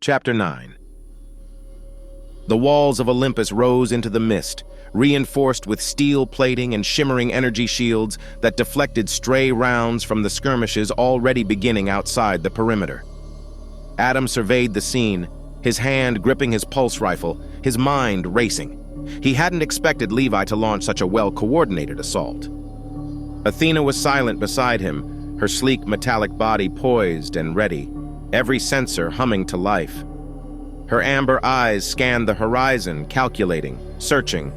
Chapter 9. The walls of Olympus rose into the mist, reinforced with steel plating and shimmering energy shields that deflected stray rounds from the skirmishes already beginning outside the perimeter. Adam surveyed the scene, his hand gripping his pulse rifle, his mind racing. He hadn't expected Levi to launch such a well-coordinated assault. Athena was silent beside him, her sleek metallic body poised and ready, every sensor humming to life. Her amber eyes scanned the horizon, calculating, searching.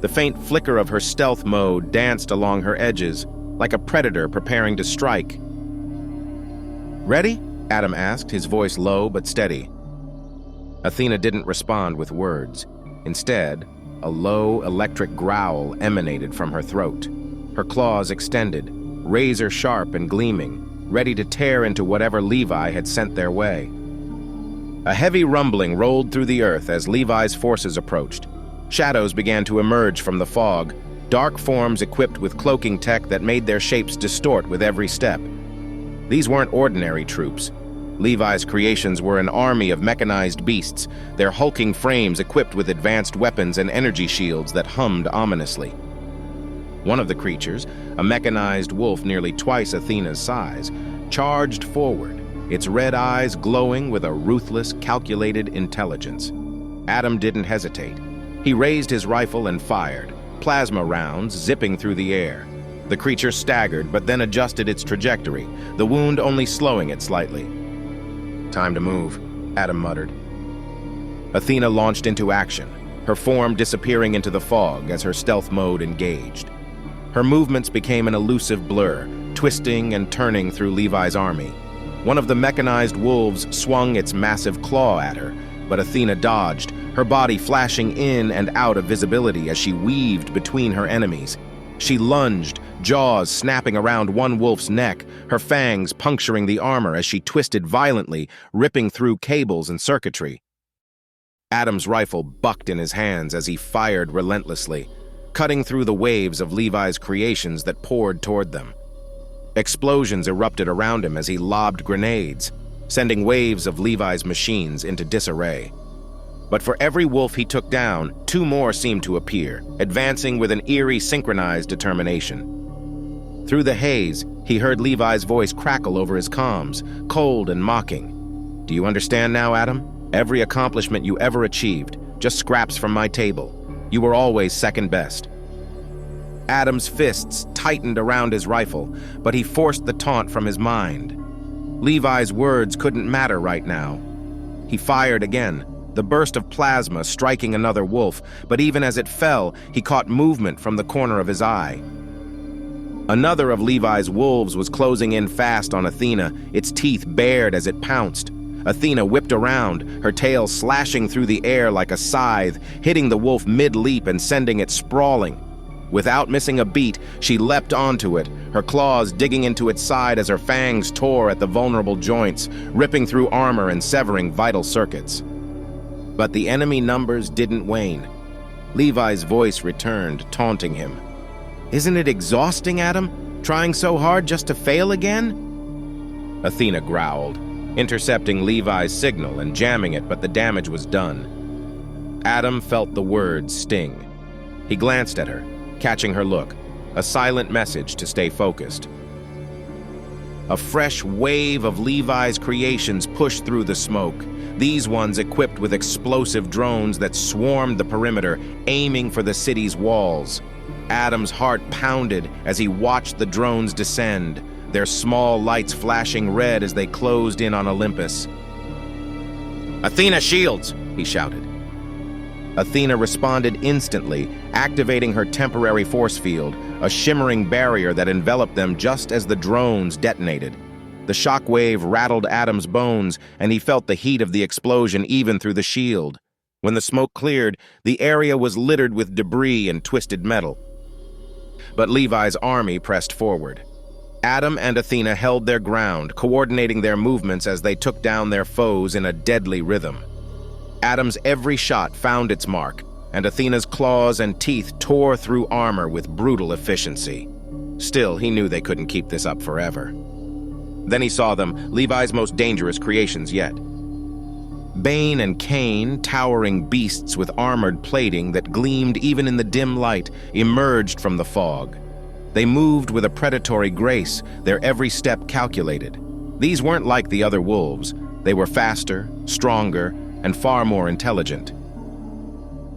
The faint flicker of her stealth mode danced along her edges, like a predator preparing to strike. "Ready?" Adam asked, his voice low but steady. Athena didn't respond with words. Instead, a low, electric growl emanated from her throat. Her claws extended, razor-sharp and gleaming, ready to tear into whatever Levi had sent their way. A heavy rumbling rolled through the earth as Levi's forces approached. Shadows began to emerge from the fog, dark forms equipped with cloaking tech that made their shapes distort with every step. These weren't ordinary troops. Levi's creations were an army of mechanized beasts, their hulking frames equipped with advanced weapons and energy shields that hummed ominously. One of the creatures, a mechanized wolf nearly twice Athena's size, charged forward, its red eyes glowing with a ruthless, calculated intelligence. Adam didn't hesitate. He raised his rifle and fired, plasma rounds zipping through the air. The creature staggered, but then adjusted its trajectory, the wound only slowing it slightly. "Time to move," Adam muttered. Athena launched into action, her form disappearing into the fog as her stealth mode engaged. Her movements became an elusive blur, twisting and turning through Levi's army. One of the mechanized wolves swung its massive claw at her, but Athena dodged, her body flashing in and out of visibility as she weaved between her enemies. She lunged, jaws snapping around one wolf's neck, her fangs puncturing the armor as she twisted violently, ripping through cables and circuitry. Adam's rifle bucked in his hands as he fired relentlessly, cutting through the waves of Levi's creations that poured toward them. Explosions erupted around him as he lobbed grenades, sending waves of Levi's machines into disarray. But for every wolf he took down, two more seemed to appear, advancing with an eerie, synchronized determination. Through the haze, he heard Levi's voice crackle over his comms, cold and mocking. "Do you understand now, Adam? Every accomplishment you ever achieved, just scraps from my table. You were always second best." Adam's fists tightened around his rifle, but he forced the taunt from his mind. Levi's words couldn't matter right now. He fired again, the burst of plasma striking another wolf, but even as it fell, he caught movement from the corner of his eye. Another of Levi's wolves was closing in fast on Athena, its teeth bared as it pounced. Athena whipped around, her tail slashing through the air like a scythe, hitting the wolf mid-leap and sending it sprawling. Without missing a beat, she leapt onto it, her claws digging into its side as her fangs tore at the vulnerable joints, ripping through armor and severing vital circuits. But the enemy numbers didn't wane. Levi's voice returned, taunting him. "Isn't it exhausting, Adam? Trying so hard just to fail again?" Athena growled, intercepting Levi's signal and jamming it, but the damage was done. Adam felt the words sting. He glanced at her, catching her look, a silent message to stay focused. A fresh wave of Levi's creations pushed through the smoke, these ones equipped with explosive drones that swarmed the perimeter, aiming for the city's walls. Adam's heart pounded as he watched the drones descend, their small lights flashing red as they closed in on Olympus. "Athena shields!" he shouted. Athena responded instantly, activating her temporary force field, a shimmering barrier that enveloped them just as the drones detonated. The shockwave rattled Adam's bones, and he felt the heat of the explosion even through the shield. When the smoke cleared, the area was littered with debris and twisted metal. But Levi's army pressed forward. Adam and Athena held their ground, coordinating their movements as they took down their foes in a deadly rhythm. Adam's every shot found its mark, and Athena's claws and teeth tore through armor with brutal efficiency. Still, he knew they couldn't keep this up forever. Then he saw them, Levi's most dangerous creations yet. Bane and Cain, towering beasts with armored plating that gleamed even in the dim light, emerged from the fog. They moved with a predatory grace, their every step calculated. These weren't like the other wolves. They were faster, stronger, and far more intelligent.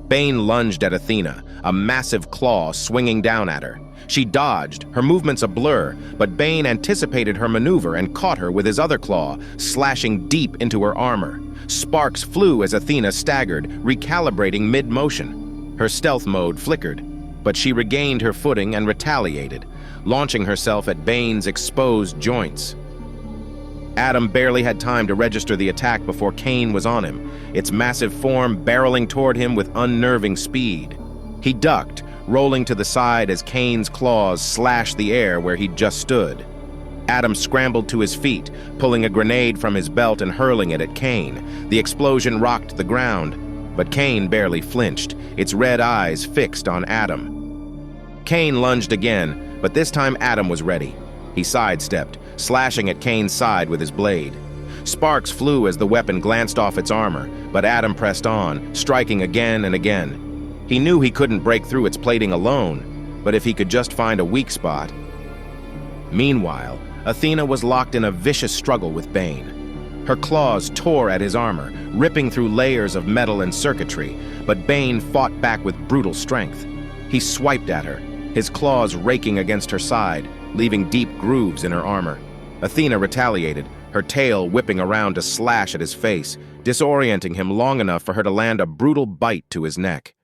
Bane lunged at Athena, a massive claw swinging down at her. She dodged, her movements a blur, but Bane anticipated her maneuver and caught her with his other claw, slashing deep into her armor. Sparks flew as Athena staggered, recalibrating mid-motion. Her stealth mode flickered, but she regained her footing and retaliated, launching herself at Bane's exposed joints. Adam barely had time to register the attack before Cain was on him, its massive form barreling toward him with unnerving speed. He ducked, rolling to the side as Cain's claws slashed the air where he'd just stood. Adam scrambled to his feet, pulling a grenade from his belt and hurling it at Cain. The explosion rocked the ground, but Cain barely flinched, its red eyes fixed on Adam. Cain lunged again, but this time Adam was ready. He sidestepped, slashing at Cain's side with his blade. Sparks flew as the weapon glanced off its armor, but Adam pressed on, striking again and again. He knew he couldn't break through its plating alone, but if he could just find a weak spot. Meanwhile, Athena was locked in a vicious struggle with Bane. Her claws tore at his armor, ripping through layers of metal and circuitry, but Bane fought back with brutal strength. He swiped at her, his claws raking against her side, leaving deep grooves in her armor. Athena retaliated, her tail whipping around to slash at his face, disorienting him long enough for her to land a brutal bite to his neck.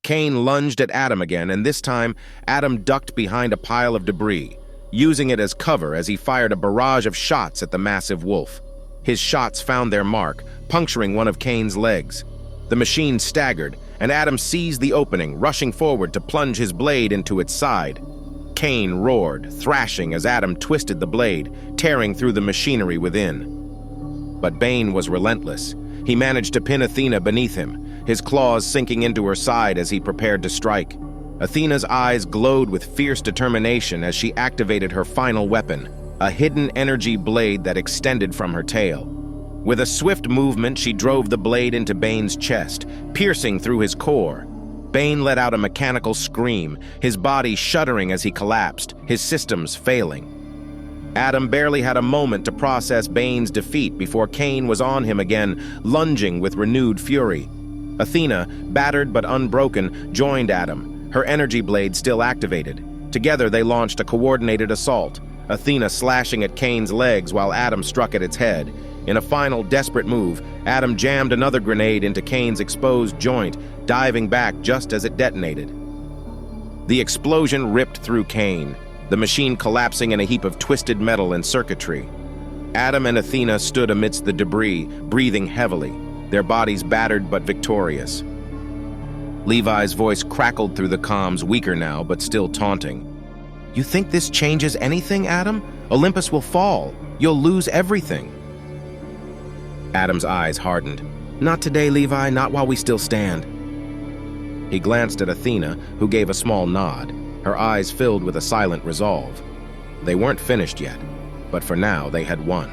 Cain lunged at Adam again, and this time, Adam ducked behind a pile of debris, using it as cover as he fired a barrage of shots at the massive wolf. His shots found their mark, puncturing one of Cain's legs. The machine staggered, and Adam seized the opening, rushing forward to plunge his blade into its side. Cain roared, thrashing as Adam twisted the blade, tearing through the machinery within. But Bane was relentless. He managed to pin Athena beneath him, his claws sinking into her side as he prepared to strike. Athena's eyes glowed with fierce determination as she activated her final weapon, a hidden energy blade that extended from her tail. With a swift movement, she drove the blade into Bane's chest, piercing through his core. Bane let out a mechanical scream, his body shuddering as he collapsed, his systems failing. Adam barely had a moment to process Bane's defeat before Cain was on him again, lunging with renewed fury. Athena, battered but unbroken, joined Adam, her energy blade still activated. Together they launched a coordinated assault, Athena slashing at Cain's legs while Adam struck at its head. In a final desperate move, Adam jammed another grenade into Cain's exposed joint, diving back just as it detonated. The explosion ripped through Cain, the machine collapsing in a heap of twisted metal and circuitry. Adam and Athena stood amidst the debris, breathing heavily, their bodies battered but victorious. Levi's voice crackled through the comms, weaker now, but still taunting. "You think this changes anything, Adam? Olympus will fall. You'll lose everything." Adam's eyes hardened. "Not today, Levi, not while we still stand." He glanced at Athena, who gave a small nod, her eyes filled with a silent resolve. They weren't finished yet, but for now they had won.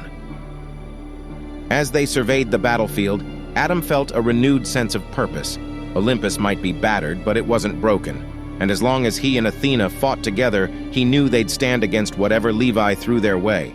As they surveyed the battlefield, Adam felt a renewed sense of purpose. Olympus might be battered, but it wasn't broken, and as long as he and Athena fought together, he knew they'd stand against whatever Levi threw their way.